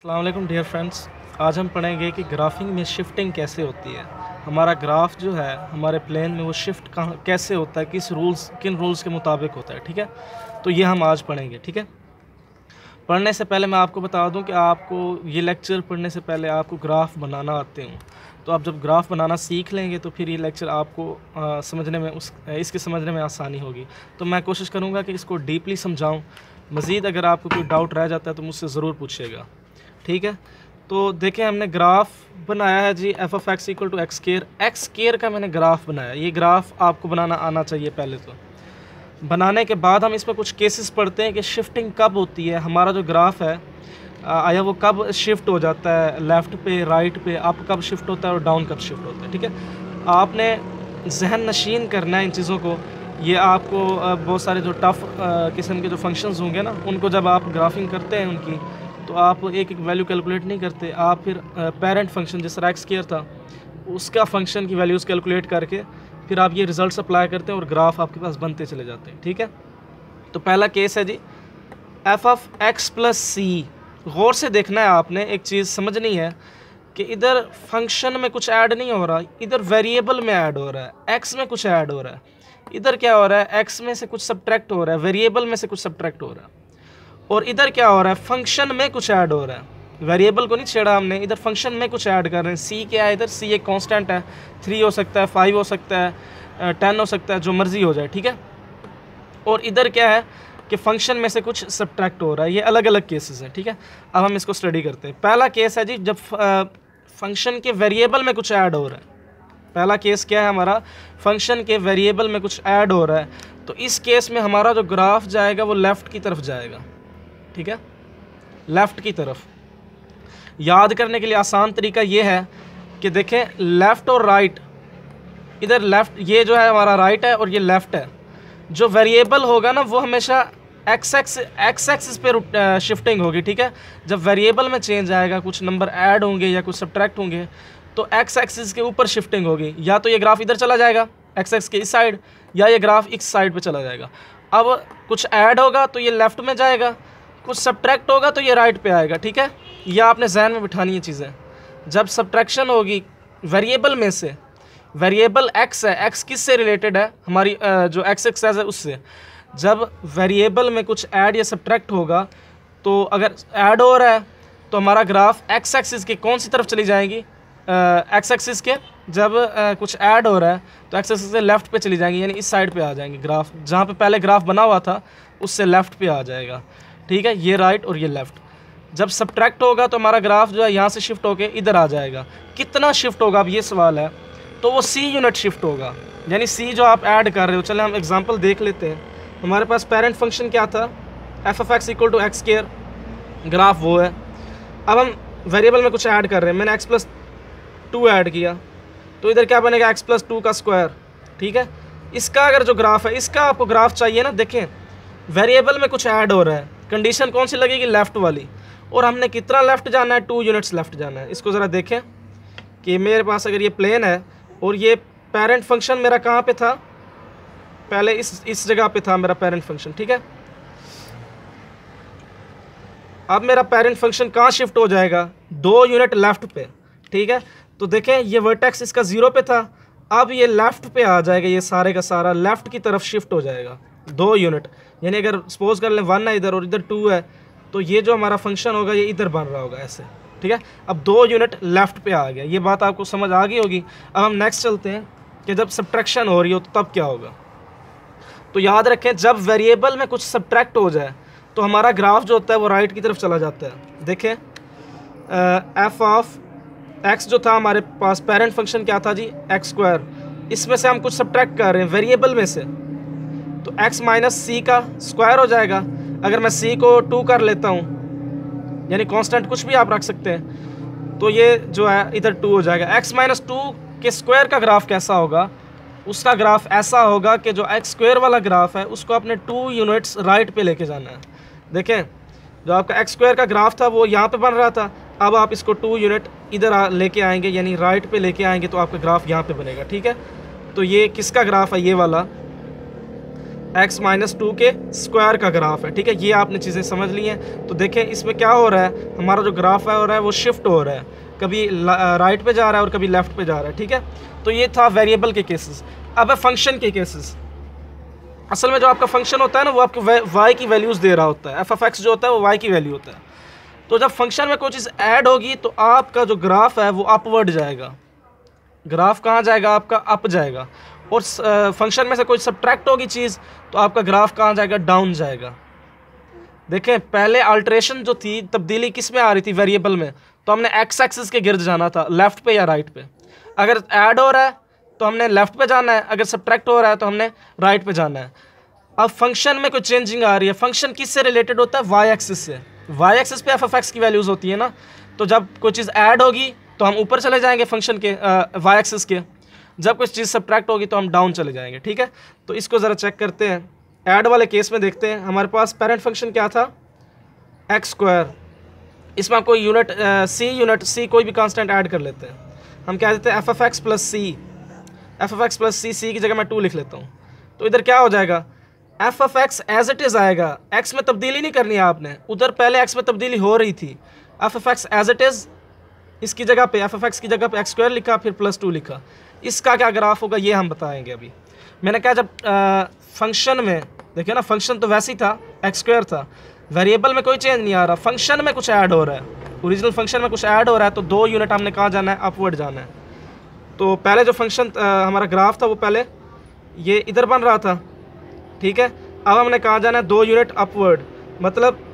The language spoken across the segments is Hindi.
अस्सलाम वालेकुम डियर फ्रेंड्स। आज हम पढ़ेंगे कि ग्राफिंग में शिफ्टिंग कैसे होती है। हमारा ग्राफ जो है हमारे प्लेन में वो शिफ्ट कहाँ कैसे होता है, किन रूल्स के मुताबिक होता है। ठीक है, तो ये हम आज पढ़ेंगे। ठीक है, पढ़ने से पहले मैं आपको बता दूं कि आपको ये लेक्चर पढ़ने से पहले आपको ग्राफ बनाना आते हों, तो आप जब ग्राफ बनाना सीख लेंगे तो फिर ये लेक्चर आपको समझने में इसके समझने में आसानी होगी। तो मैं कोशिश करूँगा कि इसको डीपली समझाऊँ। मज़ीद अगर आपको कोई डाउट रह जाता है तो मुझसे ज़रूर पूछिएगा। ठीक है, तो देखें हमने ग्राफ बनाया है जी f of x equal to x square का मैंने ग्राफ बनाया। ये ग्राफ आपको बनाना आना चाहिए। पहले तो बनाने के बाद हम इसमें कुछ केसेस पढ़ते हैं कि शिफ्टिंग कब होती है। हमारा जो ग्राफ है आया वो कब शिफ्ट हो जाता है, लेफ़्ट पे, राइट पे, अप कब शिफ्ट होता है और डाउन कब शिफ्ट होता है। ठीक है, आपने जहन नशीन करना है इन चीज़ों को। ये आपको बहुत सारे जो टफ़ किस्म के जो फंक्शंस होंगे ना, उनको जब आप ग्राफिंग करते हैं उनकी, तो आप एक एक वैल्यू कैलकुलेट नहीं करते। आप फिर पेरेंट फंक्शन जिस तरह एक्स स्क्वायर था उसका फंक्शन की वैल्यूज़ कैलकुलेट करके फिर आप ये रिज़ल्ट अप्लाई करते हैं और ग्राफ आपके पास बनते चले जाते हैं। ठीक है, तो पहला केस है जी एफ ऑफ एक्स प्लस सी। गौर से देखना है आपने, एक चीज़ समझनी है कि इधर फंक्शन में कुछ ऐड नहीं हो रहा, इधर वेरिएबल में ऐड हो रहा है। एक्स में कुछ ऐड हो रहा है, इधर क्या हो रहा है, एक्स में से कुछ सब्ट्रैक्ट हो रहा है, वेरिएबल में से कुछ सब्ट्रैक्ट हो रहा है। और इधर क्या हो रहा है, फंक्शन में कुछ ऐड हो रहा है। वेरिएबल को नहीं छेड़ा हमने, इधर फंक्शन में कुछ ऐड कर रहे हैं। सी क्या है, इधर सी एक कांस्टेंट है, 3 हो सकता है, 5 हो सकता है, 10 हो सकता है, जो मर्ज़ी हो जाए। ठीक है, और इधर क्या है कि फंक्शन में से कुछ सब्ट्रैक्ट हो रहा है। ये अलग अलग केसेस हैं। ठीक है, अब हम इसको स्टडी करते हैं। पहला केस है जी जब फंक्शन के वेरिएबल में कुछ ऐड हो रहा है। पहला केस क्या है हमारा, फंक्शन के वेरिएबल में कुछ ऐड हो रहा है। तो इस केस में हमारा जो ग्राफ जाएगा वो लेफ़्ट की तरफ जाएगा। ठीक है, लेफ़्ट की तरफ। याद करने के लिए आसान तरीका ये है कि देखें लेफ़्ट और राइट, इधर लेफ़्ट ये जो है हमारा राइट है और ये लेफ़्ट है। जो वेरिएबल होगा ना वो हमेशा एक्स एक्सिस पे शिफ्टिंग होगी। ठीक है, जब वेरिएबल में चेंज आएगा, कुछ नंबर ऐड होंगे या कुछ सब्ट्रैक्ट होंगे, तो एक्स एक्सिस के ऊपर शिफ्टिंग होगी। या तो ये ग्राफ इधर चला जाएगा एक्स एक्स के इस साइड, या ये ग्राफ इस साइड पे चला जाएगा। अब कुछ ऐड होगा तो ये लेफ़्ट में जाएगा, कुछ सब्ट्रैक्ट होगा तो ये राइट पे आएगा। ठीक है, यह आपने जहन में बिठानी है चीज़ें। जब सब्ट्रैक्शन होगी वेरिएबल में से, वेरिएबल एक्स है, एक्स किस से रिलेटेड है, हमारी जो एक्स एक्सिस है उससे। जब वेरिएबल में कुछ ऐड या सब्ट्रैक्ट होगा, तो अगर ऐड हो रहा है तो हमारा ग्राफ एक्स एक्सिस की कौन सी तरफ चली जाएंगी, एक्स एक्सिस के। जब कुछ ऐड हो रहा है तो एक्स एक्सिस से लेफ़्ट पे चली जाएंगी, यानी इस साइड पे आ जाएंगे। ग्राफ जहाँ पे पहले ग्राफ बना हुआ था उससे लेफ़्ट पे आ जाएगा। ठीक है, ये राइट और ये लेफ़्ट। जब सब्ट्रैक्ट होगा तो हमारा ग्राफ जो है यहाँ से शिफ्ट होके इधर आ जाएगा। कितना शिफ्ट होगा, अब ये सवाल है। तो वो सी यूनिट शिफ्ट होगा, यानी सी जो आप ऐड कर रहे हो। चले हम एग्जांपल देख लेते हैं। हमारे पास पेरेंट फंक्शन क्या था, F of x equal to X square, graph वो है। अब हम वेरिएबल में कुछ ऐड कर रहे हैं। मैंने एक्स प्लस 2 ऐड किया, तो इधर क्या बनेगा, एक्स प्लस 2 का स्क्वायर। ठीक है, इसका अगर जो ग्राफ है, इसका आपको ग्राफ चाहिए ना। देखें वेरिएबल में कुछ ऐड हो रहा है, कंडीशन कौन सी लगेगी, लेफ़्ट वाली। और हमने कितना लेफ़्ट जाना है, 2 यूनिट्स लेफ़्ट जाना है। इसको ज़रा देखें कि मेरे पास अगर ये प्लेन है और ये पेरेंट फंक्शन मेरा कहाँ पे था, पहले इस जगह पे था मेरा पेरेंट फंक्शन। ठीक है, अब मेरा पेरेंट फंक्शन कहाँ शिफ्ट हो जाएगा, 2 यूनिट लेफ़्ट पे। ठीक है, तो देखें ये वर्टेक्स इसका 0 पे था, अब ये लेफ़्ट पे आ जाएगा, ये सारे का सारा लेफ़्ट की तरफ शिफ्ट हो जाएगा 2 यूनिट। यानी अगर सपोज कर लें 1 है इधर और इधर 2 है, तो ये जो हमारा फंक्शन होगा ये इधर बन रहा होगा ऐसे। ठीक है, अब 2 यूनिट लेफ़्ट पे आ गया। ये बात आपको समझ आ गई होगी। अब हम नेक्स्ट चलते हैं कि जब सब्ट्रैक्शन हो रही हो तो तब क्या होगा। तो याद रखें जब वेरिएबल में कुछ सब्ट्रैक्ट हो जाए तो हमारा ग्राफ जो होता है वो राइट की तरफ चला जाता है। देखें एफ ऑफ एक्स जो था हमारे पास, पेरेंट फंक्शन क्या था जी, एक्स स्क्वायर। इसमें से हम कुछ सब्ट्रैक्ट कर रहे हैं वेरिएबल में से, तो x माइनस सी का स्क्वायर हो जाएगा। अगर मैं c को 2 कर लेता हूँ, यानी कांस्टेंट कुछ भी आप रख सकते हैं, तो ये जो है इधर 2 हो जाएगा। x माइनस 2 के स्क्वायर का ग्राफ कैसा होगा, उसका ग्राफ ऐसा होगा कि जो एक्स स्क्वायर वाला ग्राफ है उसको अपने 2 यूनिट्स राइट पे लेके जाना है। देखें जो आपका एक्स स्क्वायर का ग्राफ था वो यहाँ पे बन रहा था, अब आप इसको 2 यूनिट इधर लेके आएंगे, यानी राइट पे लेके आएंगे, तो आपका ग्राफ यहाँ पे बनेगा। ठीक है, तो ये किसका ग्राफ है, ये वाला, x माइनस 2 के स्क्वायर का ग्राफ है, ठीक है। ये आपने चीज़ें समझ ली हैं। तो देखें इसमें क्या हो रहा है, हमारा जो ग्राफ है हो रहा है वो शिफ्ट हो रहा है, कभी राइट पे जा रहा है और कभी लेफ़्ट पे जा रहा है, ठीक है। तो ये था वेरिएबल के केसेस। अब है फंक्शन के केसेस। असल में जो आपका फंक्शन होता है ना वो आपको y की वैल्यूज़ दे रहा होता है, f(x) जो होता है वो y की वैल्यू होता है। तो जब फंक्शन में कोई चीज़ ऐड होगी तो आपका जो ग्राफ है वो अपवर्ड जाएगा। ग्राफ कहाँ जाएगा, आपका अप जाएगा। और फंक्शन में से कोई सब्ट्रैक्ट होगी चीज़ तो आपका ग्राफ कहाँ जाएगा, डाउन जाएगा। देखें पहले अल्ट्रेशन जो थी, तब्दीली किस में आ रही थी, वेरिएबल में, तो हमने एक्स एक्सिस के गिर्द जाना था, लेफ़्ट पे या राइट पे। अगर ऐड हो रहा है तो हमने लेफ़्ट पे जाना है, अगर सब्ट्रैक्ट हो रहा है तो हमने राइट पे जाना है। अब फंक्शन में कोई चेंजिंग आ रही है, फंक्शन किससे रिलेटेड होता है, वाई एक्सिस से। वाई एक्सिस पे f(x) की वैल्यूज़ होती है ना, तो जब कोई चीज़ ऐड होगी तो हम ऊपर चले जाएंगे फंक्शन के वाई एक्सिस के, जब कोई चीज़ सब्ट्रैक्ट होगी तो हम डाउन चले जाएंगे, ठीक है। तो इसको ज़रा चेक करते हैं। ऐड वाले केस में देखते हैं, हमारे पास पेरेंट फंक्शन क्या था, x²। इसमें आप कोई यूनिट c कोई भी कांस्टेंट ऐड कर लेते हैं। हम क्या देते हैं, f(x) plus c, f(x) plus c की जगह मैं 2 लिख लेता हूँ। तो इधर क्या हो जाएगा, f(x) एज इट इज़ आएगा, x में तब्दीली नहीं करनी है आपने, उधर पहले x में तब्दीली हो रही थी। f(x) एज इट इज़, इसकी जगह पे f(x) की जगह पे x² लिखा, फिर प्लस 2 लिखा। इसका क्या ग्राफ होगा ये हम बताएंगे अभी। मैंने कहा जब फंक्शन में देखिए ना, फंक्शन तो वैसे ही था, x² था, वेरिएबल में कोई चेंज नहीं आ रहा, फंक्शन में कुछ ऐड हो रहा है, ओरिजिनल फंक्शन में कुछ ऐड हो रहा है, तो 2 यूनिट हमने कहाँ जाना है, अपवर्ड जाना है। तो पहले जो फंक्शन हमारा ग्राफ था वो पहले ये इधर बन रहा था, ठीक है। अब हमने कहाँ जाना है, 2 यूनिट अपवर्ड, मतलब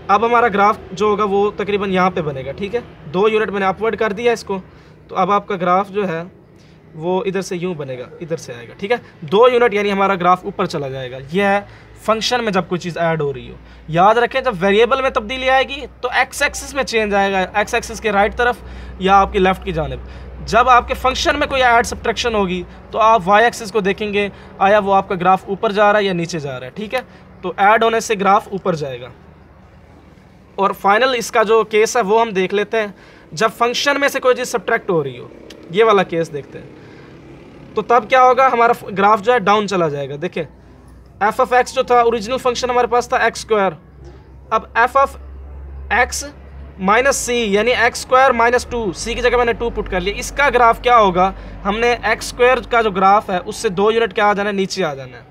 अब हमारा ग्राफ जो होगा वो तकरीबन यहाँ पे बनेगा, ठीक है। 2 यूनिट मैंने अपवर्ड कर दिया इसको, तो अब आपका ग्राफ जो है वो इधर से यूँ बनेगा, इधर से आएगा, ठीक है। 2 यूनिट यानी हमारा ग्राफ ऊपर चला जाएगा। यह है फंक्शन में जब कोई चीज़ ऐड हो रही हो। याद रखें जब वेरिएबल में तब्दीली आएगी तो एक्स एक्सिस में चेंज आएगा, एक्स एक्सिस के राइट तरफ या आपकी लेफ़्ट की जानिब। जब आपके फंक्शन में कोई ऐड सब्ट्रैक्शन होगी तो आप वाई एक्सिस को देखेंगे, आया वो आपका ग्राफ ऊपर जा रहा है या नीचे जा रहा है, ठीक है। तो ऐड होने से ग्राफ ऊपर जाएगा। और फाइनल इसका जो केस है वो हम देख लेते हैं, जब फंक्शन में से कोई चीज़ सब्ट्रैक्ट हो रही हो, ये वाला केस देखते हैं। तो तब क्या होगा, हमारा ग्राफ जो है डाउन चला जाएगा। देखें f(x) जो था ओरिजिनल फंक्शन हमारे पास था x², अब f(x) माइनस c यानी x² माइनस 2, c की जगह मैंने 2 पुट कर लिया। इसका ग्राफ क्या होगा, हमने x² का जो ग्राफ है उससे 2 यूनिट क्या आ जाना है, नीचे आ जाना है।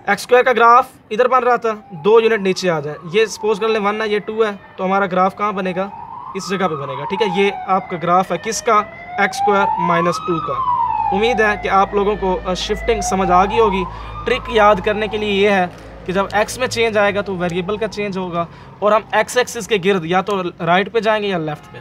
x² का ग्राफ इधर बन रहा था, 2 यूनिट नीचे आ जाए। ये सपोज कर लें 1 है, ये 2 है, तो हमारा ग्राफ कहाँ बनेगा, इस जगह पे बनेगा, ठीक है। ये आपका ग्राफ है किसका, x² माइनस 2 का। उम्मीद है कि आप लोगों को शिफ्टिंग समझ आ गई होगी। ट्रिक याद करने के लिए ये है कि जब x में चेंज आएगा तो वेरिएबल का चेंज होगा और हम x एक्सिस के गिर्द या तो राइट पे जाएंगे या लेफ़्ट पे।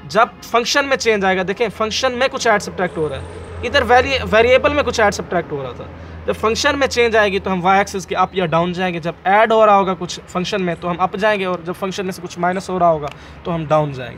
जब फंक्शन में चेंज आएगा, देखें फंक्शन में कुछ ऐड सब्ट्रैक्ट हो रहा है, इधर वेरिएबल में कुछ ऐड सब्ट्रैक्ट हो रहा था। जब फंक्शन में चेंज आएगी तो हम वाई एक्सिस के अप या डाउन जाएंगे। जब ऐड हो रहा होगा कुछ फंक्शन में तो हम अप जाएंगे, और जब फंक्शन में से कुछ माइनस हो रहा होगा तो हम डाउन जाएंगे।